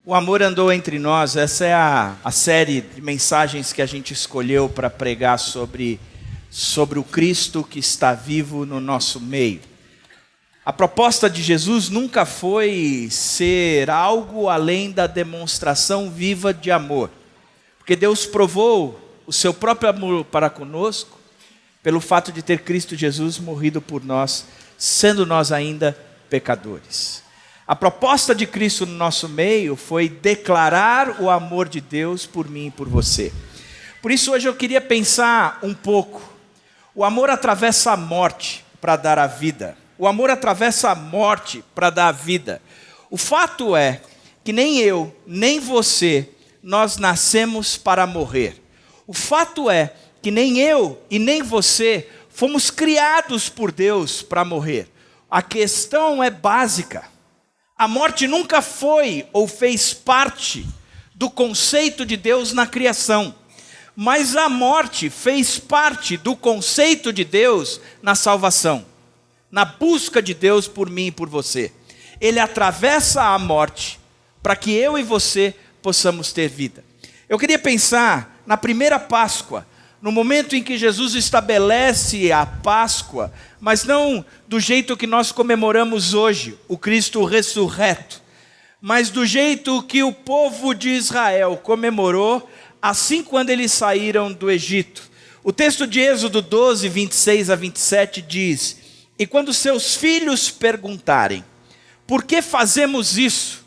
O amor andou entre nós. Essa é a série de mensagens que a gente escolheu para pregar sobre o Cristo que está vivo no nosso meio. A proposta de Jesus nunca foi ser algo além da demonstração viva de amor. Porque Deus provou o seu próprio amor para conosco pelo fato de ter Cristo Jesus morrido por nós, sendo nós ainda pecadores. A proposta de Cristo no nosso meio foi declarar o amor de Deus por mim e por você. Por isso hoje eu queria pensar um pouco. O amor atravessa a morte para dar a vida. O amor atravessa a morte para dar a vida. O fato é que nem eu, nem você, nós nascemos para morrer. O fato é que nem eu e nem você fomos criados por Deus para morrer. A questão é básica. A morte nunca foi ou fez parte do conceito de Deus na criação. Mas a morte fez parte do conceito de Deus na salvação. Na busca de Deus por mim e por você. Ele atravessa a morte para que eu e você possamos ter vida. Eu queria pensar na primeira Páscoa, no momento em que Jesus estabelece a Páscoa, mas não do jeito que nós comemoramos hoje, o Cristo ressurreto, mas do jeito que o povo de Israel comemorou assim quando eles saíram do Egito. O texto de Êxodo 12, 26 a 27 diz: "E quando seus filhos perguntarem, por que fazemos isso?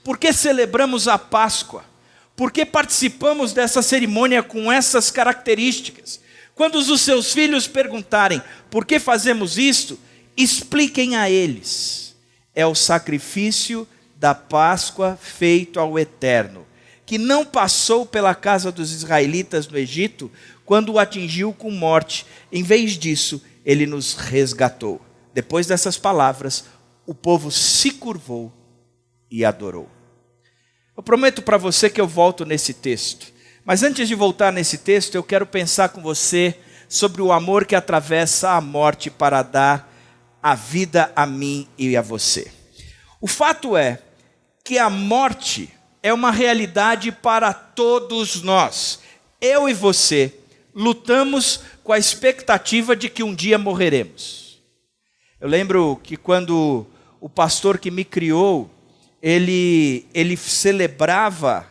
Por que celebramos a Páscoa? Por que participamos dessa cerimônia com essas características? Quando os seus filhos perguntarem, por que fazemos isto? Expliquem a eles. É o sacrifício da Páscoa feito ao Eterno, que não passou pela casa dos israelitas no Egito, quando o atingiu com morte. Em vez disso, ele nos resgatou." Depois dessas palavras, o povo se curvou e adorou. Eu prometo para você que eu volto nesse texto. Mas antes de voltar nesse texto, eu quero pensar com você sobre o amor que atravessa a morte para dar a vida a mim e a você. O fato é que a morte é uma realidade para todos nós. Eu e você lutamos com a expectativa de que um dia morreremos. Eu lembro que quando o pastor que me criou, ele celebrava,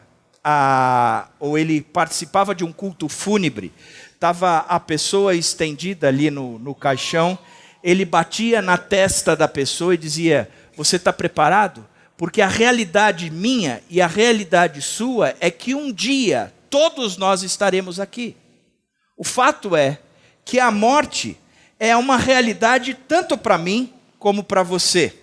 ou ele participava de um culto fúnebre, estava a pessoa estendida ali no caixão, ele batia na testa da pessoa e dizia: "Você está preparado? Porque a realidade minha e a realidade sua é que um dia todos nós estaremos aqui." O fato é que a morte é uma realidade tanto para mim como para você.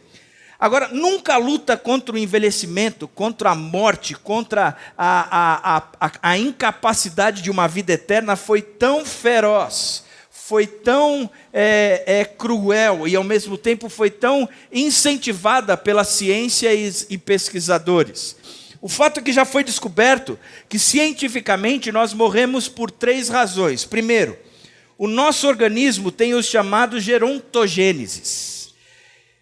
Agora, nunca a luta contra o envelhecimento, contra a morte, contra a incapacidade de uma vida eterna foi tão feroz, foi tão cruel e ao mesmo tempo foi tão incentivada pela ciência e pesquisadores. O fato é que já foi descoberto que cientificamente nós morremos por 3 razões. Primeiro, o nosso organismo tem os chamados gerontogêneses.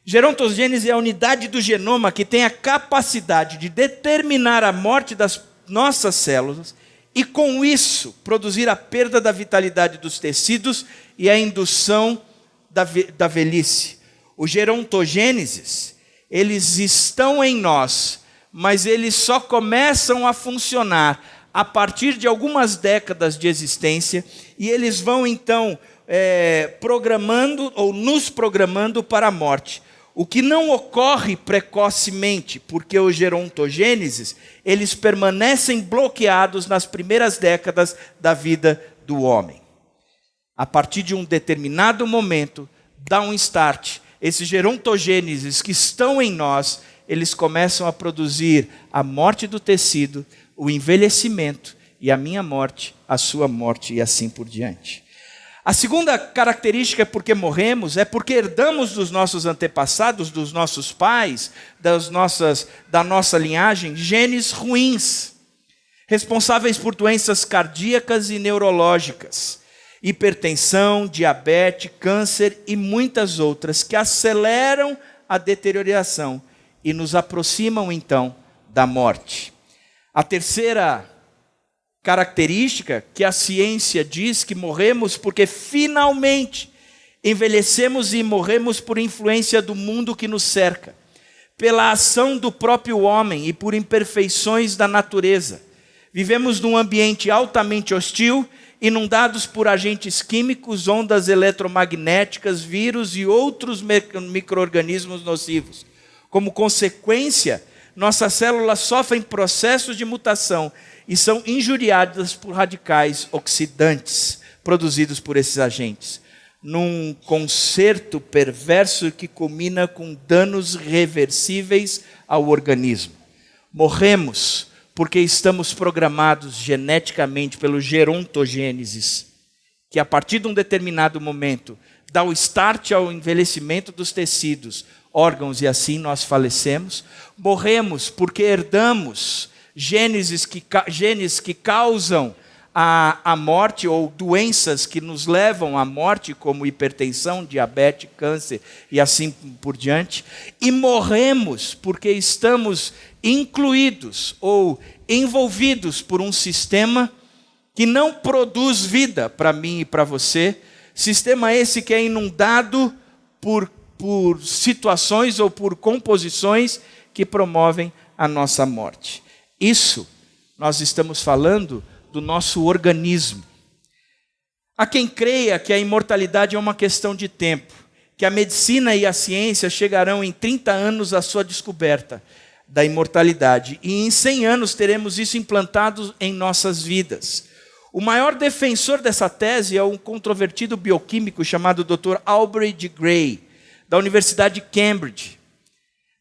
Gerontogênese é a unidade do genoma que tem a capacidade de determinar a morte das nossas células e, com isso, produzir a perda da vitalidade dos tecidos e a indução da velhice. Os gerontogêneses, eles estão em nós, mas eles só começam a funcionar a partir de algumas décadas de existência e eles vão, então, programando ou nos programando para a morte. O que não ocorre precocemente, porque os gerontogêneses, eles permanecem bloqueados nas primeiras décadas da vida do homem. A partir de um determinado momento, dá um start. Esses gerontogêneses que estão em nós, eles começam a produzir a morte do tecido, o envelhecimento e a minha morte, a sua morte e assim por diante. A segunda característica porque morremos é porque herdamos dos nossos antepassados, dos nossos pais, da nossa linhagem, genes ruins, responsáveis por doenças cardíacas e neurológicas, hipertensão, diabetes, câncer e muitas outras que aceleram a deterioração e nos aproximam então da morte. A terceira característica que a ciência diz que morremos porque finalmente envelhecemos e morremos por influência do mundo que nos cerca, pela ação do próprio homem e por imperfeições da natureza. Vivemos num ambiente altamente hostil, inundados por agentes químicos, ondas eletromagnéticas, vírus e outros micro-organismos nocivos. Como consequência, nossas células sofrem processos de mutação e são injuriadas por radicais oxidantes produzidos por esses agentes, num concerto perverso que culmina com danos irreversíveis ao organismo. Morremos porque estamos programados geneticamente pelo gerontogênese, que a partir de um determinado momento dá o start ao envelhecimento dos tecidos, órgãos, e assim nós falecemos. Morremos porque herdamos genes que causam a morte, ou doenças que nos levam à morte, como hipertensão, diabetes, câncer e assim por diante. E morremos porque estamos incluídos ou envolvidos por um sistema que não produz vida para mim e para você. Sistema esse que é inundado por situações ou por composições que promovem a nossa morte. Isso, nós estamos falando do nosso organismo. Há quem creia que a imortalidade é uma questão de tempo, que a medicina e a ciência chegarão em 30 anos à sua descoberta da imortalidade, e em 100 anos teremos isso implantado em nossas vidas. O maior defensor dessa tese é um controvertido bioquímico chamado Dr. Aubrey de Grey, da Universidade de Cambridge,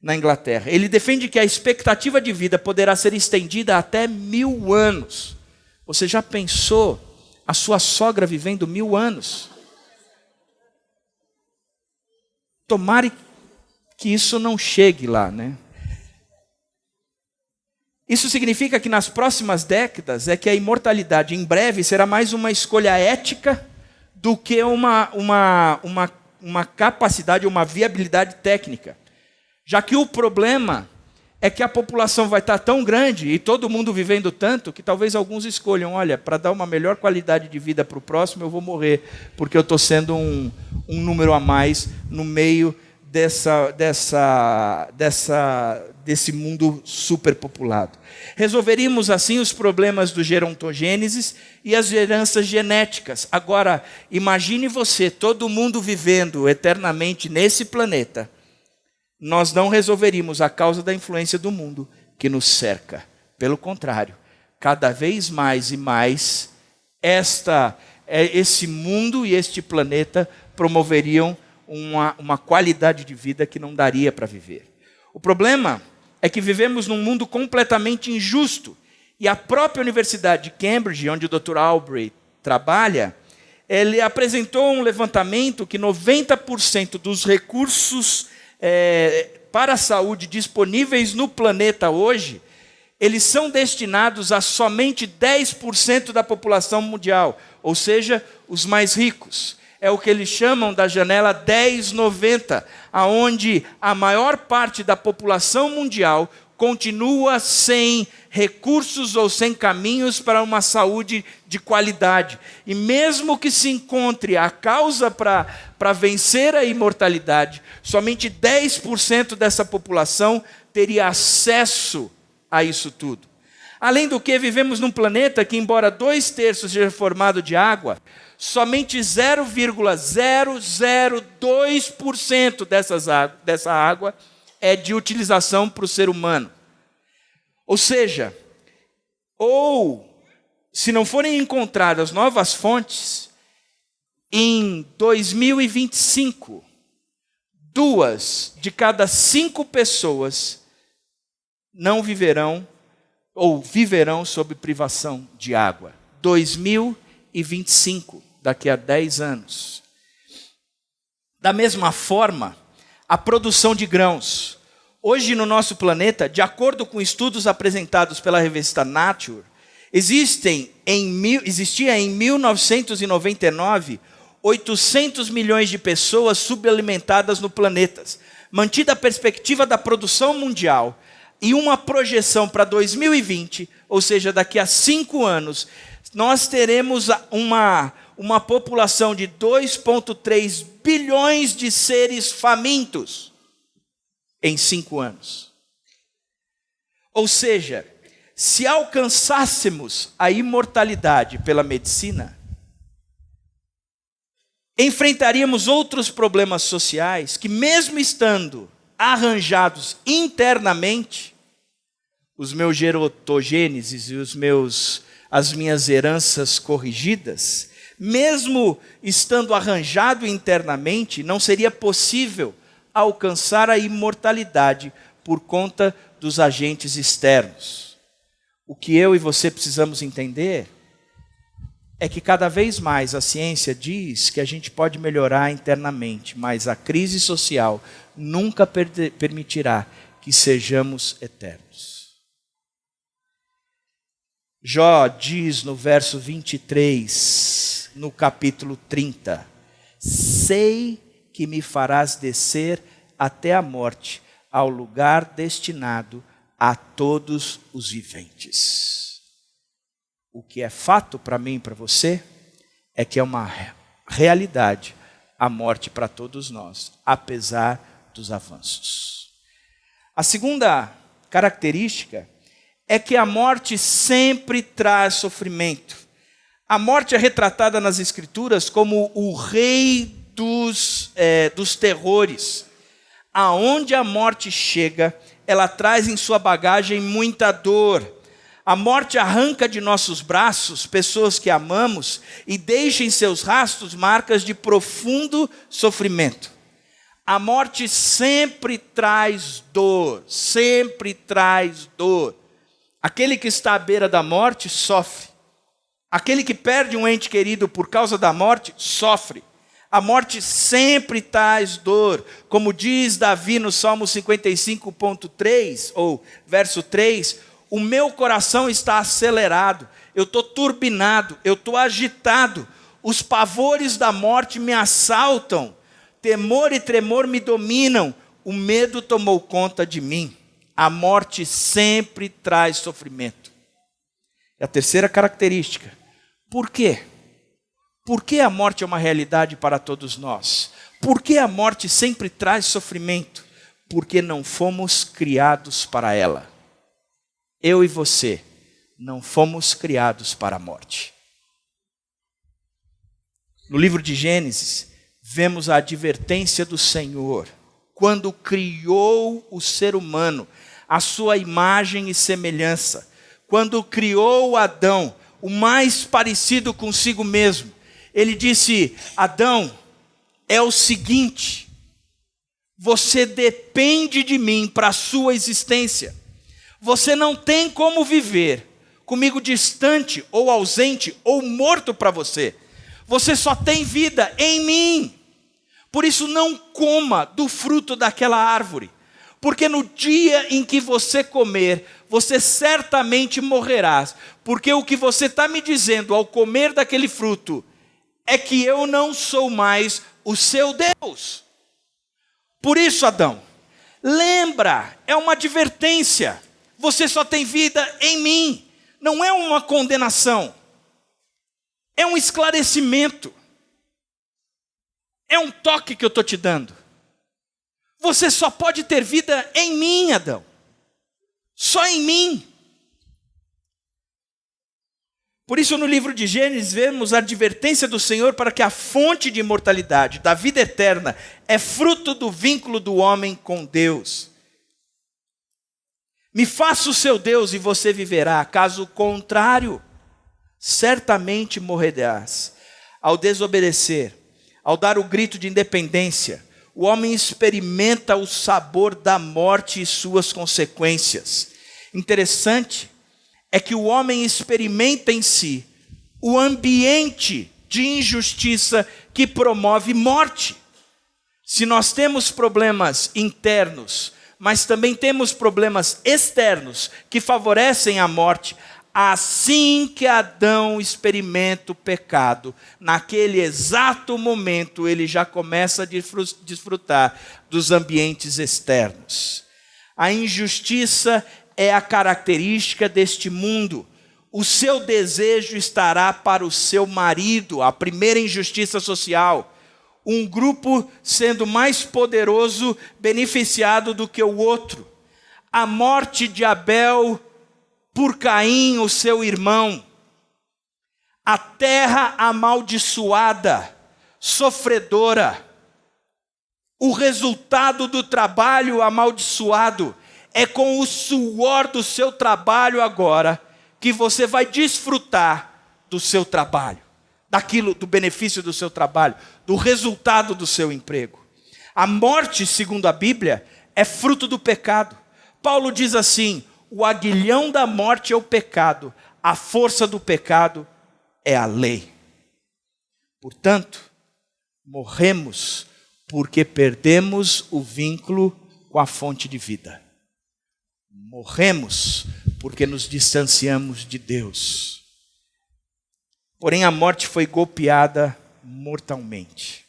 na Inglaterra. Ele defende que a expectativa de vida poderá ser estendida até 1000 anos. Você já pensou a sua sogra vivendo 1000 anos? Tomara que isso não chegue lá, né? Isso significa que nas próximas décadas é que a imortalidade em breve será mais uma escolha ética do que uma capacidade, uma viabilidade técnica. Já que o problema é que a população vai estar tão grande e todo mundo vivendo tanto que talvez alguns escolham, olha, para dar uma melhor qualidade de vida para o próximo eu vou morrer, porque eu estou sendo um número a mais no meio desse mundo superpopulado. Resolveríamos assim os problemas do gerontogênese e as heranças genéticas. Agora, imagine você, todo mundo vivendo eternamente nesse planeta. Nós não resolveríamos a causa da influência do mundo que nos cerca. Pelo contrário, cada vez mais e mais, esse mundo e este planeta promoveriam uma qualidade de vida que não daria para viver. O problema é que vivemos num mundo completamente injusto. E a própria Universidade de Cambridge, onde o Dr. Aubrey trabalha, ele apresentou um levantamento que 90% dos recursos para a saúde disponíveis no planeta hoje, eles são destinados a somente 10% da população mundial, ou seja, os mais ricos. É o que eles chamam da janela 10-90, aonde a maior parte da população mundial continua sem recursos ou sem caminhos para uma saúde de qualidade. E mesmo que se encontre a causa para vencer a imortalidade, somente 10% dessa população teria acesso a isso tudo. Além do que, vivemos num planeta que, embora 2/3 seja formado de água, somente 0,002% dessa água é de utilização para o ser humano. Ou seja, se não forem encontradas novas fontes, em 2025, 2 de cada 5 pessoas não viverão ou viverão sob privação de água. 2025, daqui a 10 anos. Da mesma forma, a produção de grãos. Hoje no nosso planeta, de acordo com estudos apresentados pela revista Nature, existia em 1999 800 milhões de pessoas subalimentadas no planeta. Mantida a perspectiva da produção mundial, e uma projeção para 2020, ou seja, daqui a 5 anos, nós teremos uma população de 2,3 bilhões de seres famintos em 5 anos. Ou seja, se alcançássemos a imortalidade pela medicina, enfrentaríamos outros problemas sociais que, mesmo estando arranjados internamente, os meus gerontogêneses e as minhas heranças corrigidas, mesmo estando arranjado internamente, não seria possível alcançar a imortalidade por conta dos agentes externos. O que eu e você precisamos entender é que cada vez mais a ciência diz que a gente pode melhorar internamente, mas a crise social nunca permitirá que sejamos eternos. Jó diz no verso 23, no capítulo 30, sei que me farás descer até a morte, ao lugar destinado a todos os viventes. O que é fato para mim e para você é que é uma realidade a morte para todos nós, apesar dos avanços. A segunda característica é que a morte sempre traz sofrimento. A morte é retratada nas Escrituras como o rei dos terrores. Aonde a morte chega, ela traz em sua bagagem muita dor. A morte arranca de nossos braços pessoas que amamos e deixa em seus rastros marcas de profundo sofrimento. A morte sempre traz dor, sempre traz dor. Aquele que está à beira da morte sofre. Aquele que perde um ente querido por causa da morte sofre. A morte sempre traz dor. Como diz Davi no Salmo 55,3, ou verso 3, o meu coração está acelerado, eu estou turbinado, eu estou agitado, os pavores da morte me assaltam, temor e tremor me dominam, o medo tomou conta de mim. A morte sempre traz sofrimento. E a terceira característica, por quê? Por que a morte é uma realidade para todos nós? Por que a morte sempre traz sofrimento? Porque não fomos criados para ela. Eu e você não fomos criados para a morte. No livro de Gênesis, vemos a advertência do Senhor, quando criou o ser humano, a sua imagem e semelhança, quando criou Adão, o mais parecido consigo mesmo. Ele disse: Adão, é o seguinte, você depende de mim para a sua existência. Você não tem como viver comigo distante ou ausente ou morto para você. Você só tem vida em mim. Por isso não coma do fruto daquela árvore. Porque no dia em que você comer, você certamente morrerás. Porque o que você está me dizendo ao comer daquele fruto é que eu não sou mais o seu Deus. Por isso, Adão, lembra, é uma advertência. Você só tem vida em mim. Não é uma condenação. É um esclarecimento. É um toque que eu estou te dando. Você só pode ter vida em mim, Adão. Só em mim. Por isso, no livro de Gênesis, vemos a advertência do Senhor para que a fonte de imortalidade, da vida eterna, é fruto do vínculo do homem com Deus. Me faça o seu Deus e você viverá, caso contrário, certamente morrerás. Ao desobedecer, ao dar o grito de independência, o homem experimenta o sabor da morte e suas consequências. Interessante é que o homem experimenta em si o ambiente de injustiça que promove morte. Se nós temos problemas internos, mas também temos problemas externos que favorecem a morte, assim que Adão experimenta o pecado, naquele exato momento ele já começa a desfrutar dos ambientes externos. A injustiça é a característica deste mundo. O seu desejo estará para o seu marido, a primeira injustiça social. Um grupo sendo mais poderoso, beneficiado do que o outro. A morte de Abel por Caim, o seu irmão. A terra amaldiçoada, sofredora. O resultado do trabalho amaldiçoado é com o suor do seu trabalho agora que você vai desfrutar do seu trabalho, daquilo, do benefício do seu trabalho, do resultado do seu emprego. A morte, segundo a Bíblia, é fruto do pecado. Paulo diz assim: o aguilhão da morte é o pecado, a força do pecado é a lei. Portanto, morremos porque perdemos o vínculo com a fonte de vida. Morremos porque nos distanciamos de Deus. Porém, a morte foi golpeada mortalmente.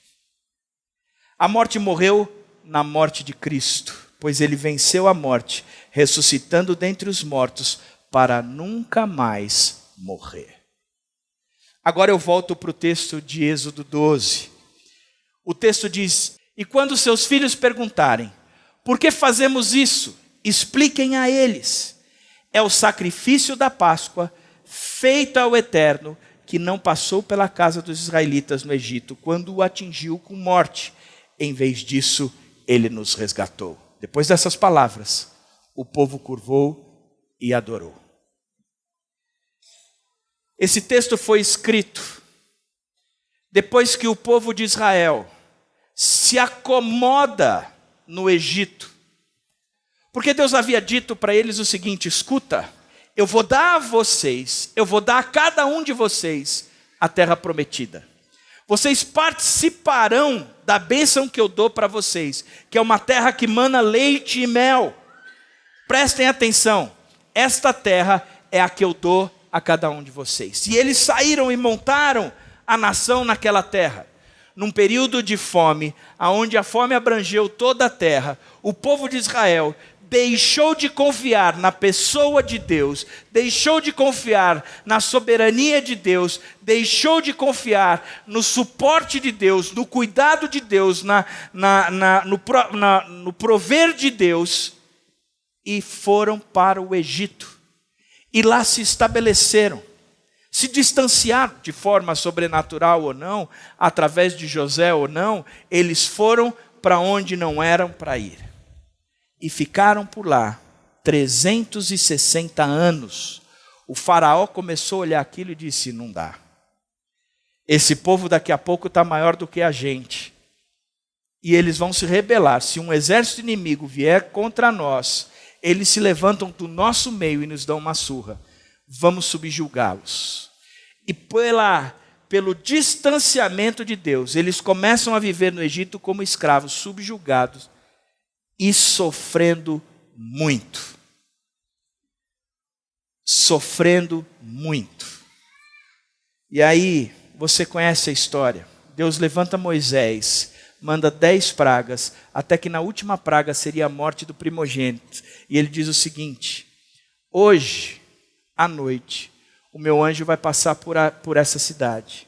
A morte morreu na morte de Cristo, pois ele venceu a morte, ressuscitando dentre os mortos para nunca mais morrer. Agora eu volto para o texto de Êxodo 12. O texto diz: e quando seus filhos perguntarem, por que fazemos isso? Expliquem a eles. É o sacrifício da Páscoa, feito ao Eterno, que não passou pela casa dos israelitas no Egito, quando o atingiu com morte. Em vez disso, ele nos resgatou. Depois dessas palavras, o povo curvou e adorou. Esse texto foi escrito depois que o povo de Israel se acomoda no Egito. Porque Deus havia dito para eles o seguinte: escuta, eu vou dar a vocês, eu vou dar a cada um de vocês a terra prometida. Vocês participarão da bênção que eu dou para vocês, que é uma terra que mana leite e mel. Prestem atenção, esta terra é a que eu dou a cada um de vocês. E eles saíram e montaram a nação naquela terra. Num período de fome, onde a fome abrangeu toda a terra, o povo de Israel deixou de confiar na pessoa de Deus, deixou de confiar na soberania de Deus, deixou de confiar no suporte de Deus, no cuidado de Deus, no prover de Deus, e foram para o Egito. E lá se estabeleceram, se distanciaram de forma sobrenatural ou não, através de José ou não, eles foram para onde não eram para ir. E ficaram por lá 360 anos. O faraó começou a olhar aquilo e disse: não dá. Esse povo daqui a pouco está maior do que a gente. E eles vão se rebelar. Se um exército inimigo vier contra nós, eles se levantam do nosso meio e nos dão uma surra. Vamos subjugá-los. E pelo distanciamento de Deus, eles começam a viver no Egito como escravos, subjugados e sofrendo muito. Sofrendo muito. E aí, você conhece a história. Deus levanta Moisés, manda 10 pragas, até que na última praga seria a morte do primogênito. E ele diz o seguinte: hoje, à noite, o meu anjo vai passar por essa cidade,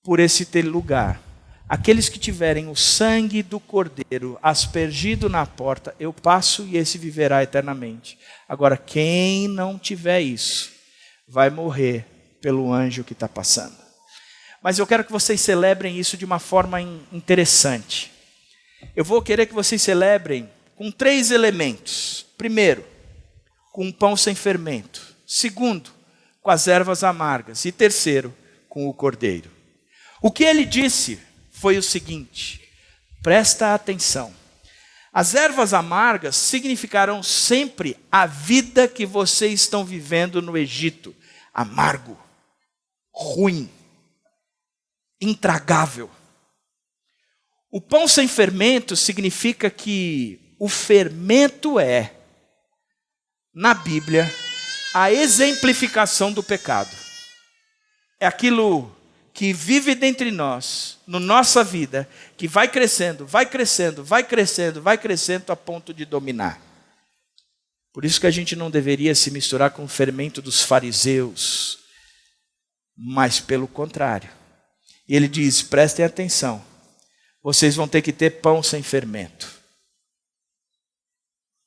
por esse lugar. Aqueles que tiverem o sangue do cordeiro aspergido na porta, eu passo e esse viverá eternamente. Agora, quem não tiver isso, vai morrer pelo anjo que está passando. Mas eu quero que vocês celebrem isso de uma forma interessante. Eu vou querer que vocês celebrem com 3 elementos. Primeiro, com um pão sem fermento. Segundo, com as ervas amargas. E terceiro, com o cordeiro. O que ele disse foi o seguinte: presta atenção. As ervas amargas significarão sempre a vida que vocês estão vivendo no Egito. Amargo, ruim, intragável. O pão sem fermento significa que o fermento é, na Bíblia, a exemplificação do pecado. É aquilo que vive dentre nós, na nossa vida, que vai crescendo, vai crescendo, vai crescendo, vai crescendo a ponto de dominar. Por isso que a gente não deveria se misturar com o fermento dos fariseus, mas pelo contrário. E ele diz, prestem atenção, vocês vão ter que ter pão sem fermento.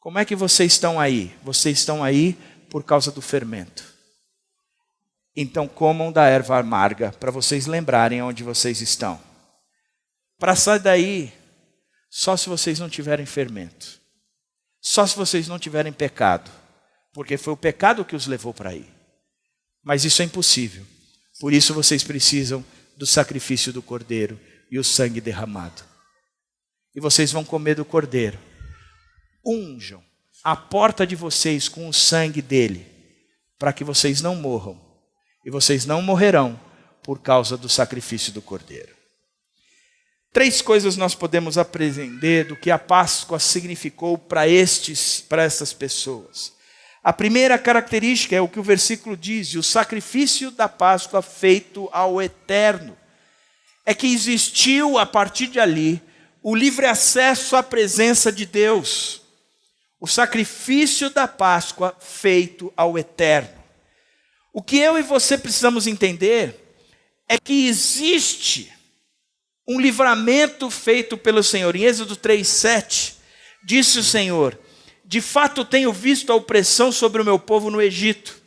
Como é que vocês estão aí? Vocês estão aí por causa do fermento. Então comam da erva amarga, para vocês lembrarem onde vocês estão. Para sair daí, só se vocês não tiverem fermento. Só se vocês não tiverem pecado. Porque foi o pecado que os levou para aí. Mas isso é impossível. Por isso vocês precisam do sacrifício do cordeiro e o sangue derramado. E vocês vão comer do cordeiro. Unjam a porta de vocês com o sangue dele, para que vocês não morram. E vocês não morrerão por causa do sacrifício do cordeiro. 3 coisas nós podemos aprender do que a Páscoa significou para essas pessoas. A primeira característica é o que o versículo diz, o sacrifício da Páscoa feito ao Eterno. É que existiu a partir de ali o livre acesso à presença de Deus. O sacrifício da Páscoa feito ao Eterno. O que eu e você precisamos entender é que existe um livramento feito pelo Senhor. Em Êxodo 3:7, disse o Senhor, de fato tenho visto a opressão sobre o meu povo no Egito,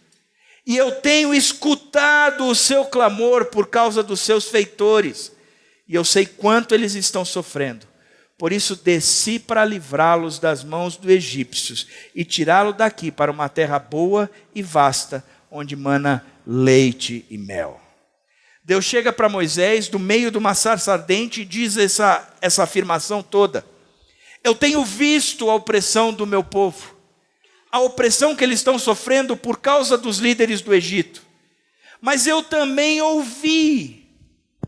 e eu tenho escutado o seu clamor por causa dos seus feitores, e eu sei quanto eles estão sofrendo. Por isso desci para livrá-los das mãos dos egípcios, e tirá-los daqui para uma terra boa e vasta, onde mana leite e mel. Deus chega para Moisés do meio de uma sarça ardente e diz essa afirmação toda. Eu tenho visto a opressão do meu povo, a opressão que eles estão sofrendo por causa dos líderes do Egito. Mas eu também ouvi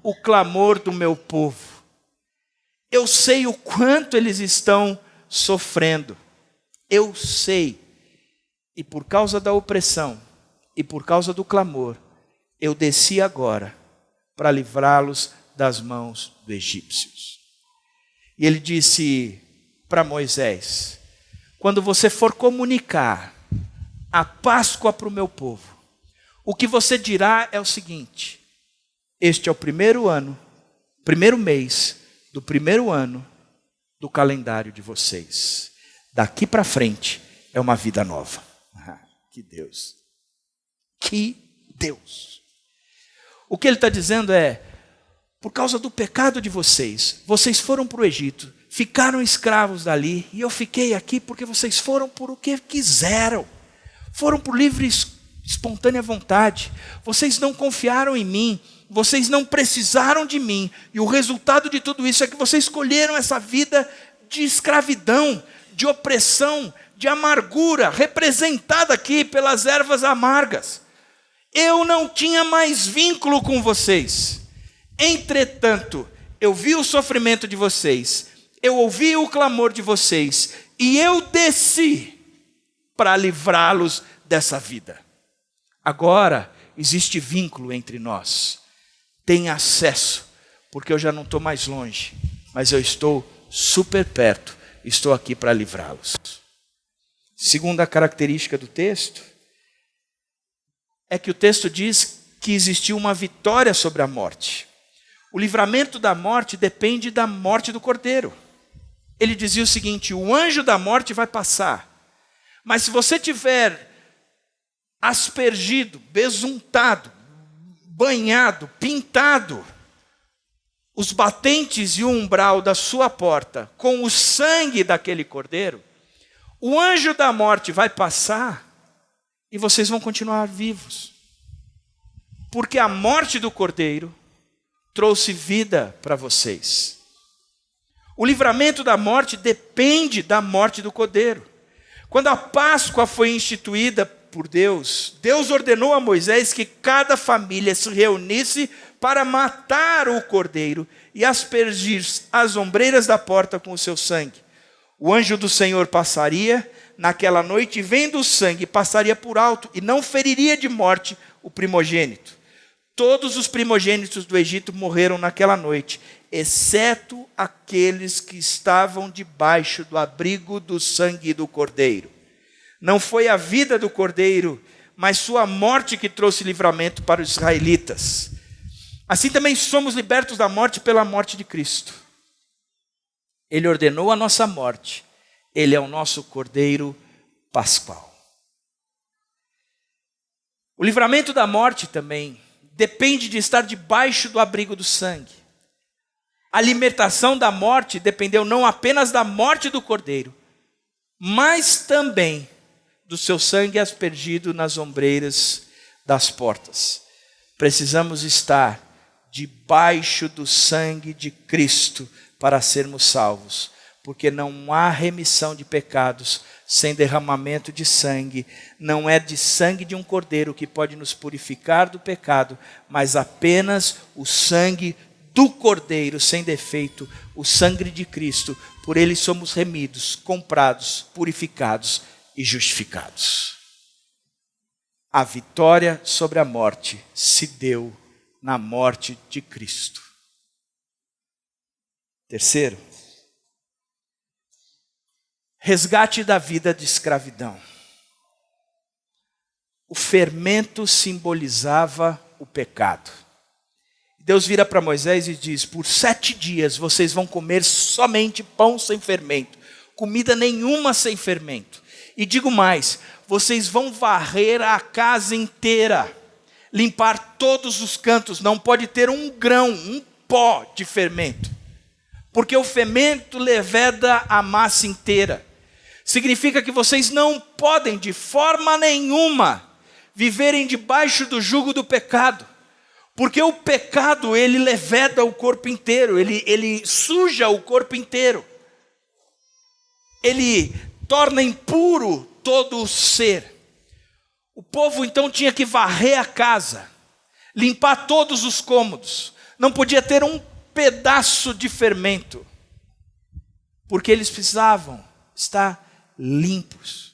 o clamor do meu povo. Eu sei o quanto eles estão sofrendo. Eu sei. E por causa da opressão e por causa do clamor, eu desci agora para livrá-los das mãos dos egípcios. E ele disse para Moisés, quando você for comunicar a Páscoa para o meu povo, o que você dirá é o seguinte, este é o primeiro mês do primeiro ano do calendário de vocês. Daqui para frente é uma vida nova. Que Deus! Que Deus! O que ele está dizendo é, por causa do pecado de vocês, vocês foram para o Egito, ficaram escravos dali, e eu fiquei aqui porque vocês foram por o que quiseram. Foram por livre, espontânea vontade. Vocês não confiaram em mim, vocês não precisaram de mim. E o resultado de tudo isso é que vocês escolheram essa vida de escravidão, de opressão, de amargura, representada aqui pelas ervas amargas. Eu não tinha mais vínculo com vocês. Entretanto, eu vi o sofrimento de vocês, eu ouvi o clamor de vocês, e eu desci para livrá-los dessa vida. Agora, existe vínculo entre nós. Tem acesso, porque eu já não estou mais longe, mas eu estou super perto, estou aqui para livrá-los. Segunda característica do texto, é que o texto diz que existiu uma vitória sobre a morte. O livramento da morte depende da morte do cordeiro. Ele dizia o seguinte, o anjo da morte vai passar, mas se você tiver aspergido, besuntado, banhado, pintado, os batentes e o umbral da sua porta com o sangue daquele cordeiro, o anjo da morte vai passar e vocês vão continuar vivos. Porque a morte do cordeiro trouxe vida para vocês. O livramento da morte depende da morte do cordeiro. Quando a Páscoa foi instituída por Deus, Deus ordenou a Moisés que cada família se reunisse para matar o cordeiro e aspergir as ombreiras da porta com o seu sangue. O anjo do Senhor passaria naquela noite e vendo o sangue passaria por alto e não feriria de morte o primogênito. Todos os primogênitos do Egito morreram naquela noite, exceto aqueles que estavam debaixo do abrigo do sangue do cordeiro. Não foi a vida do cordeiro, mas sua morte que trouxe livramento para os israelitas. Assim também somos libertos da morte pela morte de Cristo. Ele ordenou a nossa morte. Ele é o nosso cordeiro pascual. O livramento da morte também depende de estar debaixo do abrigo do sangue. A libertação da morte dependeu não apenas da morte do cordeiro, mas também do seu sangue aspergido nas ombreiras das portas. Precisamos estar debaixo do sangue de Cristo para sermos salvos, porque não há remissão de pecados sem derramamento de sangue. Não é de sangue de um cordeiro que pode nos purificar do pecado, mas apenas o sangue do cordeiro sem defeito, o sangue de Cristo. Por ele somos remidos, comprados, purificados e justificados. A vitória sobre a morte se deu na morte de Cristo. Terceiro, resgate da vida de escravidão. O fermento simbolizava o pecado. Deus vira para Moisés e diz: por 7 dias vocês vão comer somente pão sem fermento, comida nenhuma sem fermento. E digo mais, vocês vão varrer a casa inteira, limpar todos os cantos, não pode ter um grão, um pó de fermento, porque o fermento leveda a massa inteira. Significa que vocês não podem de forma nenhuma viverem debaixo do jugo do pecado, porque o pecado ele leveda o corpo inteiro, ele suja o corpo inteiro, ele torna impuro todo o ser. O povo então tinha que varrer a casa, limpar todos os cômodos, não podia ter um pedaço de fermento, porque eles precisavam estar limpos.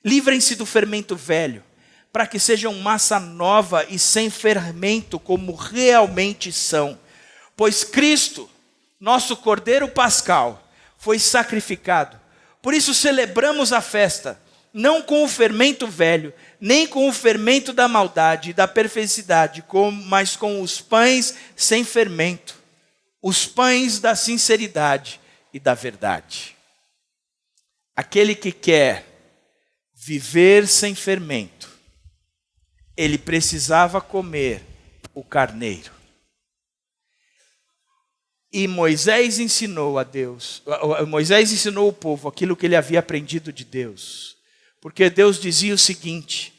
Livrem-se do fermento velho, para que sejam massa nova e sem fermento, como realmente são. Pois Cristo, nosso Cordeiro Pascal, foi sacrificado. Por isso celebramos a festa, não com o fermento velho, nem com o fermento da maldade e da perversidade, mas com os pães sem fermento, os pães da sinceridade e da verdade. Aquele que quer viver sem fermento, ele precisava comer o carneiro. E Moisés ensinou o povo aquilo que ele havia aprendido de Deus. Porque Deus dizia o seguinte: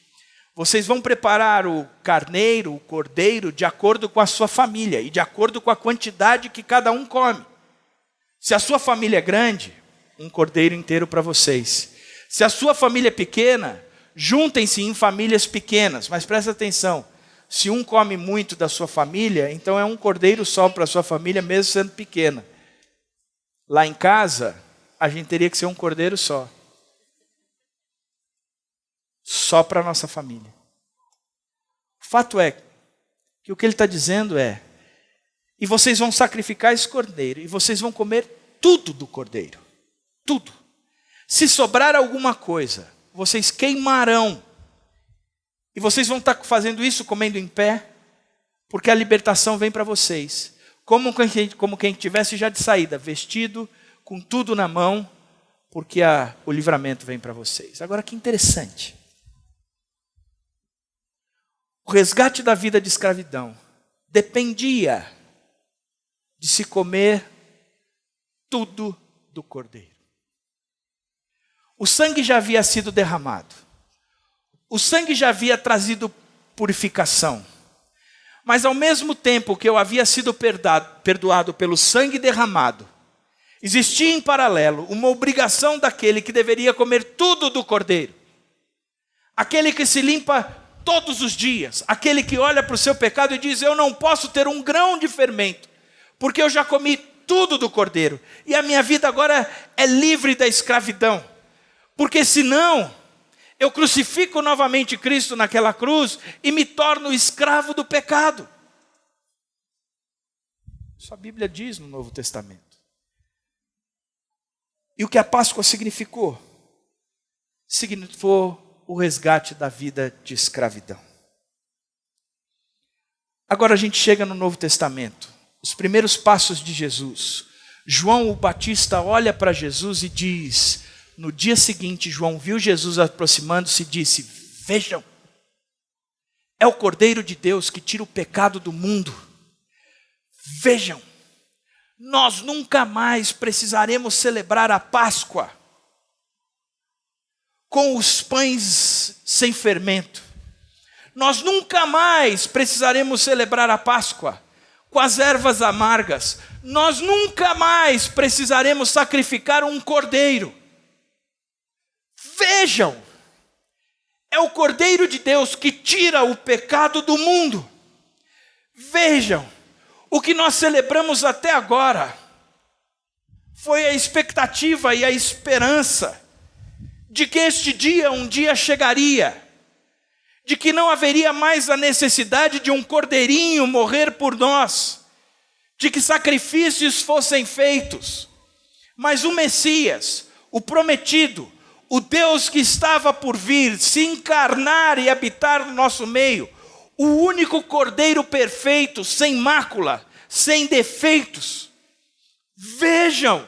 vocês vão preparar o carneiro, o cordeiro, de acordo com a sua família e de acordo com a quantidade que cada um come. Se a sua família é grande, um cordeiro inteiro para vocês. Se a sua família é pequena, juntem-se em famílias pequenas, mas presta atenção, se um come muito da sua família, então é um cordeiro só para a sua família, mesmo sendo pequena. Lá em casa, a gente teria que ser um cordeiro só para a nossa família. O fato é que o que ele está dizendo é: e vocês vão sacrificar esse cordeiro, e vocês vão comer tudo do cordeiro, tudo. Se sobrar alguma coisa, vocês queimarão. E vocês vão estar fazendo isso comendo em pé, porque a libertação vem para vocês. Como quem tivesse já de saída, vestido, com tudo na mão, porque o livramento vem para vocês. Agora que interessante. O resgate da vida de escravidão dependia de se comer tudo do cordeiro. O sangue já havia sido derramado. O sangue já havia trazido purificação. Mas ao mesmo tempo que eu havia sido perdoado pelo sangue derramado, existia em paralelo uma obrigação daquele que deveria comer tudo do cordeiro. Aquele que se limpa todos os dias. Aquele que olha para o seu pecado e diz: eu não posso ter um grão de fermento, porque eu já comi tudo do cordeiro. E a minha vida agora é livre da escravidão. Porque senão, eu crucifico novamente Cristo naquela cruz e me torno escravo do pecado. Isso a Bíblia diz no Novo Testamento. E o que a Páscoa significou? significou o resgate da vida de escravidão. Agora a gente chega no Novo Testamento, os primeiros passos de Jesus. João o Batista olha para Jesus e diz, no dia seguinte, João viu Jesus aproximando-se e disse, vejam, é o Cordeiro de Deus que tira o pecado do mundo. Vejam, nós nunca mais precisaremos celebrar a Páscoa com os pães sem fermento. Nós nunca mais precisaremos celebrar a Páscoa com as ervas amargas. Nós nunca mais precisaremos sacrificar um cordeiro. Vejam, é o Cordeiro de Deus que tira o pecado do mundo. Vejam, o que nós celebramos até agora foi a expectativa e a esperança de que este dia um dia chegaria, de que não haveria mais a necessidade de um cordeirinho morrer por nós, de que sacrifícios fossem feitos, mas o Messias, o prometido, o Deus que estava por vir, se encarnar e habitar no nosso meio, o único cordeiro perfeito, sem mácula, sem defeitos. Vejam,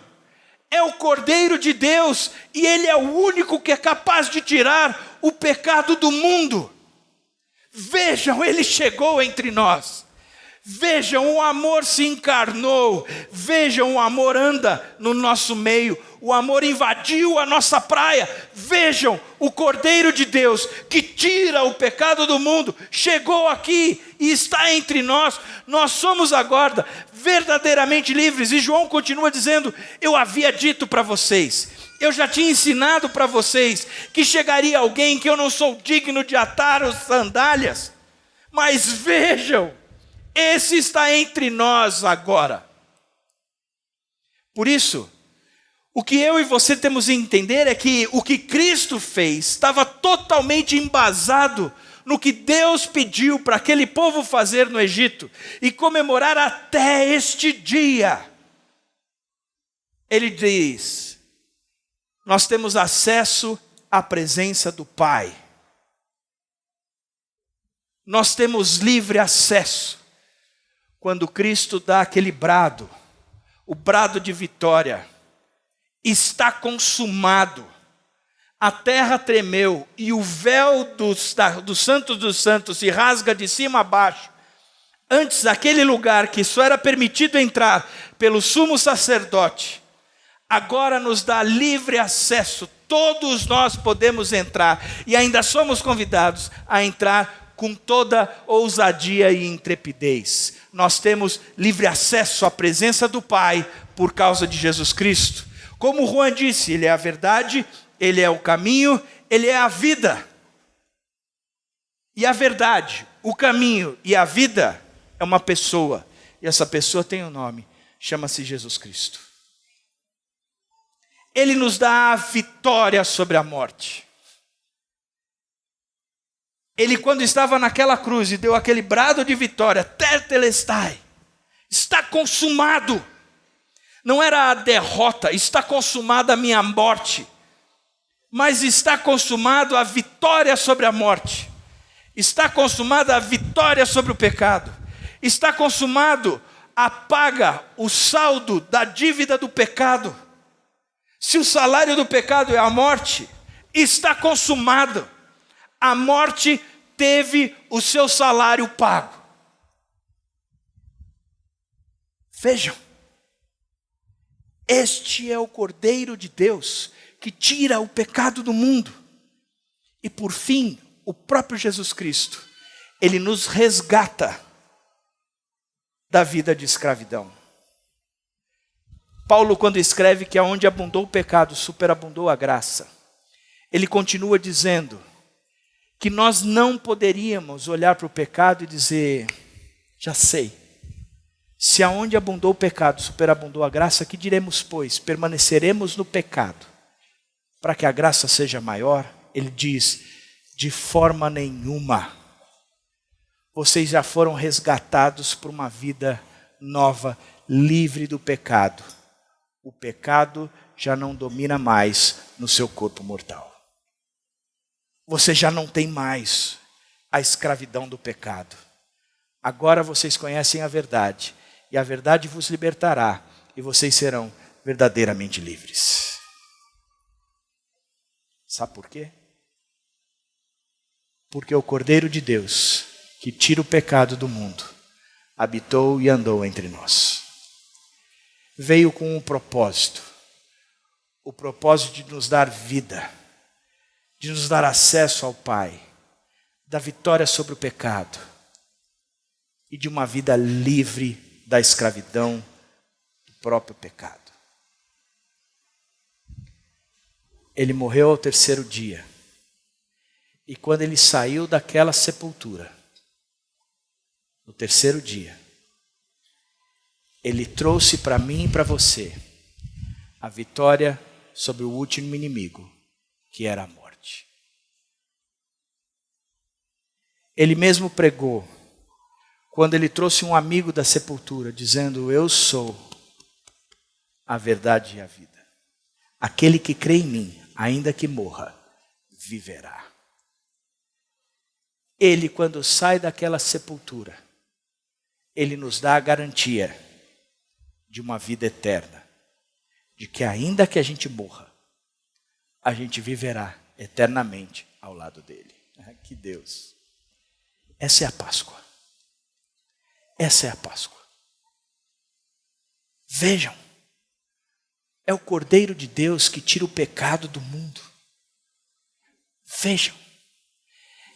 é o Cordeiro de Deus e Ele é o único que é capaz de tirar o pecado do mundo. Vejam, Ele chegou entre nós. Vejam, o amor se encarnou. Vejam, o amor anda no nosso meio. O amor invadiu a nossa praia. Vejam, o Cordeiro de Deus que tira o pecado do mundo chegou aqui e está entre nós. Nós somos agora verdadeiramente livres. E João continua dizendo, eu havia dito para vocês, eu já tinha ensinado para vocês que chegaria alguém que eu não sou digno de atar as sandálias. Mas vejam, esse está entre nós agora. Por isso, o que eu e você temos que entender é que o que Cristo fez estava totalmente embasado no que Deus pediu para aquele povo fazer no Egito e comemorar até este dia. Ele diz, nós temos acesso à presença do Pai. Nós temos livre acesso. Quando Cristo dá aquele brado, o brado de vitória, está consumado. A terra tremeu e o véu do Santo dos Santos se rasga de cima a baixo. Antes, aquele lugar que só era permitido entrar pelo sumo sacerdote, agora nos dá livre acesso. Todos nós podemos entrar e ainda somos convidados a entrar com toda ousadia e intrepidez. Nós temos livre acesso à presença do Pai por causa de Jesus Cristo. Como Juan disse, Ele é a verdade, Ele é o caminho, Ele é a vida. E a verdade, o caminho e a vida é uma pessoa. E essa pessoa tem um nome, chama-se Jesus Cristo. Ele nos dá a vitória sobre a morte. Ele, quando estava naquela cruz e deu aquele brado de vitória, tetelestai, está consumado. Não era a derrota, está consumada a minha morte, mas está consumado a vitória sobre a morte. Está consumada a vitória sobre o pecado. Está consumado a paga, o saldo da dívida do pecado. Se o salário do pecado é a morte, está consumado. A morte teve o seu salário pago. Vejam, este é o Cordeiro de Deus que tira o pecado do mundo. E por fim, o próprio Jesus Cristo, Ele nos resgata da vida de escravidão. Paulo, quando escreve que aonde abundou o pecado, superabundou a graça, ele continua dizendo que nós não poderíamos olhar para o pecado e dizer, já sei, se aonde abundou o pecado, superabundou a graça, que diremos, pois? Permaneceremos no pecado, para que a graça seja maior? Ele diz, de forma nenhuma. Vocês já foram resgatados por uma vida nova, livre do pecado. O pecado já não domina mais no seu corpo mortal. você já não tem mais a escravidão do pecado. Agora vocês conhecem a verdade, e a verdade vos libertará, e vocês serão verdadeiramente livres. Sabe por quê? Porque o Cordeiro de Deus, que tira o pecado do mundo, habitou e andou entre nós. Veio com um propósito. O propósito de nos dar vida, de nos dar acesso ao Pai, da vitória sobre o pecado e de uma vida livre da escravidão do próprio pecado. Ele morreu ao terceiro dia. E quando ele saiu daquela sepultura, no terceiro dia, ele trouxe para mim e para você a vitória sobre o último inimigo, que era a morte. Ele mesmo pregou, quando ele trouxe um amigo da sepultura, dizendo: eu sou a verdade e a vida. Aquele que crê em mim, ainda que morra, viverá. Ele, quando sai daquela sepultura, ele nos dá a garantia de uma vida eterna, de que ainda que a gente morra, a gente viverá eternamente ao lado dele. Que Deus! Essa é a Páscoa. Essa é a Páscoa. Vejam, é o Cordeiro de Deus que tira o pecado do mundo. Vejam.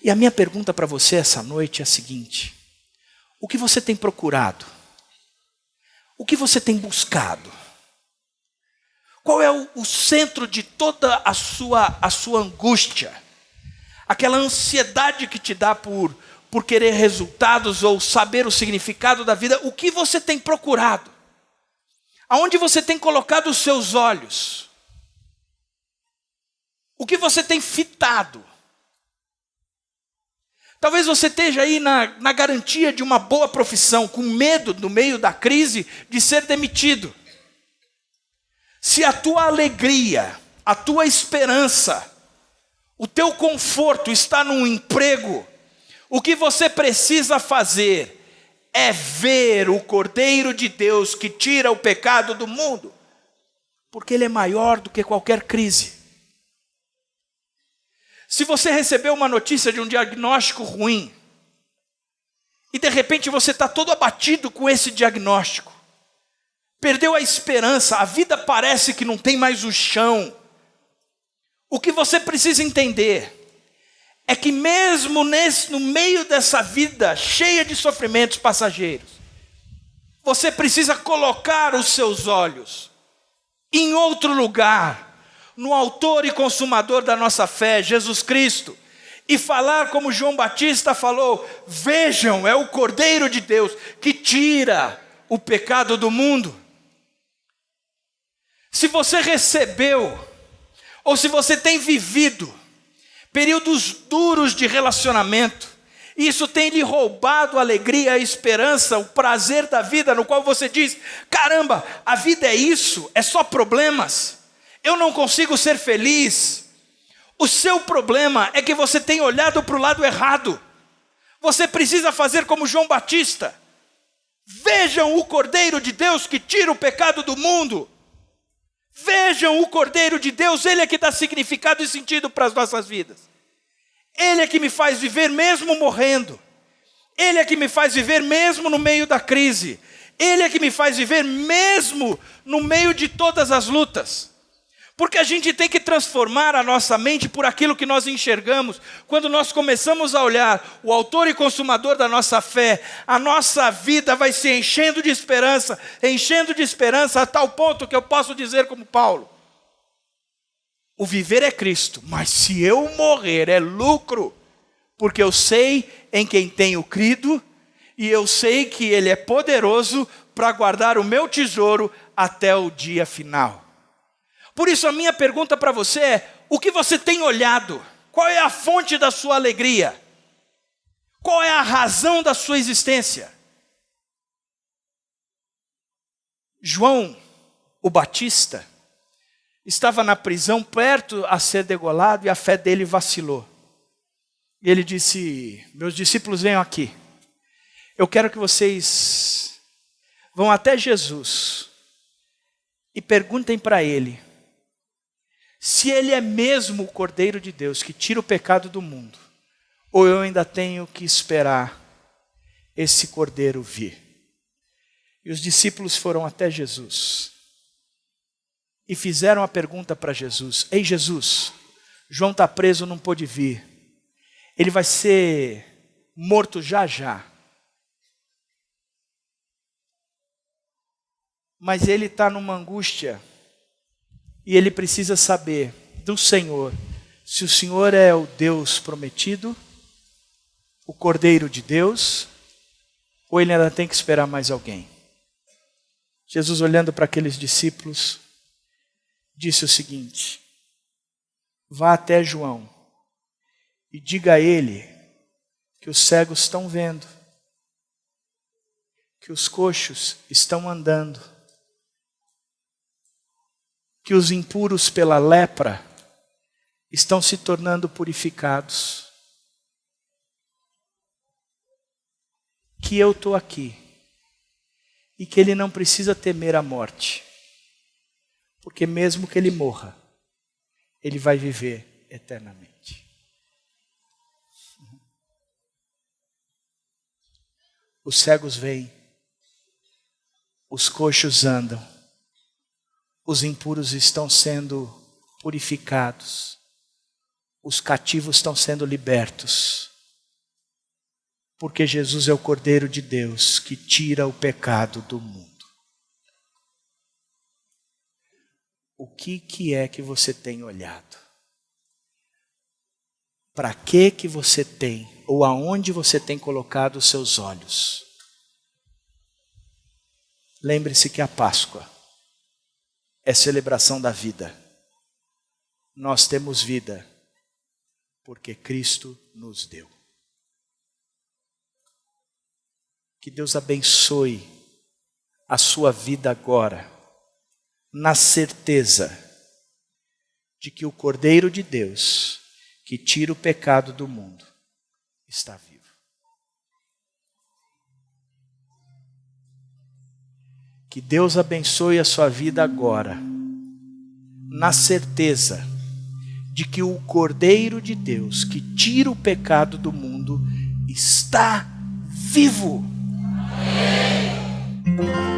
E a minha pergunta para você essa noite é a seguinte: o que você tem procurado? O que você tem buscado? Qual é o centro de toda a sua angústia? Aquela ansiedade que te dá por querer resultados ou saber o significado da vida. O que você tem procurado? Aonde você tem colocado os seus olhos? O que você tem fitado? Talvez você esteja aí na garantia de uma boa profissão, com medo, no meio da crise, de ser demitido. Se a tua alegria, a tua esperança, o teu conforto está num emprego, o que você precisa fazer é ver o Cordeiro de Deus que tira o pecado do mundo, porque ele é maior do que qualquer crise. Se você recebeu uma notícia de um diagnóstico ruim, e de repente você está todo abatido com esse diagnóstico, perdeu a esperança, a vida parece que não tem mais o chão, o que você precisa entender é que mesmo no meio dessa vida cheia de sofrimentos passageiros, você precisa colocar os seus olhos em outro lugar, no autor e consumador da nossa fé, Jesus Cristo, e falar como João Batista falou: vejam, é o Cordeiro de Deus que tira o pecado do mundo. Se você recebeu, ou se você tem vivido períodos duros de relacionamento, e isso tem lhe roubado a alegria, a esperança, o prazer da vida, no qual você diz: caramba, a vida é isso, é só problemas, eu não consigo ser feliz. O seu problema é que você tem olhado para o lado errado. Você precisa fazer como João Batista: vejam o Cordeiro de Deus que tira o pecado do mundo. Vejam o Cordeiro de Deus, ele é que dá significado e sentido para as nossas vidas. Ele é que me faz viver mesmo morrendo. Ele é que me faz viver mesmo no meio da crise. Ele é que me faz viver mesmo no meio de todas as lutas. Porque a gente tem que transformar a nossa mente por aquilo que nós enxergamos. Quando nós começamos a olhar o autor e consumador da nossa fé, a nossa vida vai se enchendo de esperança a tal ponto que eu posso dizer como Paulo: o viver é Cristo, mas se eu morrer é lucro, porque eu sei em quem tenho crido, e eu sei que Ele é poderoso para guardar o meu tesouro até o dia final. Por isso a minha pergunta para você é: o que você tem olhado? Qual é a fonte da sua alegria? Qual é a razão da sua existência? João, o Batista, estava na prisão perto a ser degolado e a fé dele vacilou. E ele disse: meus discípulos, venham aqui. Eu quero que vocês vão até Jesus e perguntem para ele se ele é mesmo o Cordeiro de Deus que tira o pecado do mundo, ou eu ainda tenho que esperar esse Cordeiro vir. E os discípulos foram até Jesus e fizeram a pergunta para Jesus: ei Jesus, João está preso, não pôde vir. Ele vai ser morto já já. Mas ele está numa angústia e ele precisa saber do Senhor se o Senhor é o Deus prometido, o Cordeiro de Deus, ou ele ainda tem que esperar mais alguém. Jesus, olhando para aqueles discípulos, disse o seguinte: vá até João e diga a ele que os cegos estão vendo, que os coxos estão andando, que os impuros pela lepra estão se tornando purificados, que eu estou aqui e que ele não precisa temer a morte, porque mesmo que ele morra, ele vai viver eternamente. Os cegos veem, os coxos andam, os impuros estão sendo purificados, os cativos estão sendo libertos, porque Jesus é o Cordeiro de Deus que tira o pecado do mundo. O que é que você tem olhado? Para que você tem, ou aonde você tem colocado os seus olhos? Lembre-se que a Páscoa é celebração da vida. Nós temos vida porque Cristo nos deu. Que Deus abençoe a sua vida agora, na certeza de que o Cordeiro de Deus, que tira o pecado do mundo, está vivo. Que Deus abençoe a sua vida agora, na certeza de que o Cordeiro de Deus, que tira o pecado do mundo, está vivo. Amém.